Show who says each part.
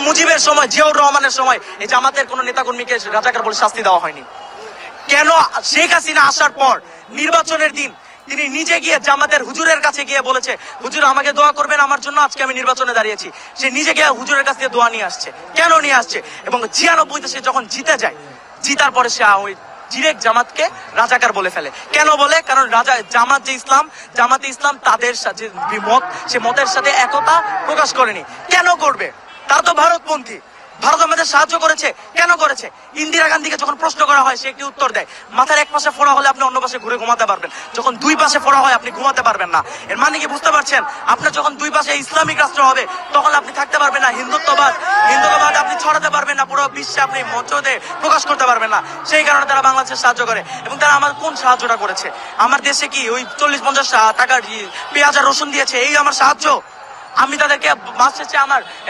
Speaker 1: মুজিবের সময়, জিয়াউর রহমানের সময় এই জামাতের কোন নেতাকর্মীকে রাজাকার বলে শাস্তি দেওয়া হয়নি? কেন শেখ হাসিনা আসার পর নির্বাচনের দিন তিনি নিজে গিয়ে জামাতের হুজুরের কাছে গিয়ে বলেছে, হুজুর আমাকে দোয়া করবেন আমার জন্য, আজকে আমি নির্বাচনে দাঁড়িয়েছি। সে নিজে গিয়ে হুজুরের কাছ থেকে দোয়া নিয়ে আসছে। কেন নিয়ে আসছে? এবং 96-তে সে যখন জিতে যায়, জিতার পরে সে ওই ডিরেক্ট জামাতকে রাজাকার বলে ফেলে। কেন বলে? কারণ জামাত যে ইসলাম, জামাতে ইসলাম তাদের সাথে মত, সে মতের সাথে একতা প্রকাশ করেনি। কেন করবে? তারা তো ভারতপন্থী। ভারত আমাদের সাহায্য করেছে। কেন করেছে? ইন্দিরা গান্ধীকে যখন প্রশ্ন করা হয় সে একটি উত্তর দেয়, মাথার এক পাশে ফোড়া হলে আপনি অন্য পাশে ঘুরে ঘুমাতে পারবেন, যখন দুই পাশে ফোড়া হয় আপনি ঘুমাতে পারবেন না। এর মানে কি বুঝতে পারছেন? আপনার যখন দুই পাশে ইসলামিক রাষ্ট্র হবে তখন আপনি থাকতে পারবেন না। হিন্দুত্ববাদ আপনি ছড়াতে পারবেন না, পুরো বিশ্বে আপনি মঞ্চতে প্রকাশ করতে পারবেন না। সেই কারণে তারা বাংলাদেশের সাহায্য করে। এবং তারা আমার কোন সাহায্যটা করেছে? আমার দেশে কি ওই 40-50 টাকার পেঁয়াজ আর রসুন দিয়েছে? এই আমার সাহায্য? আমি তাদেরকে মাস শেষে আমার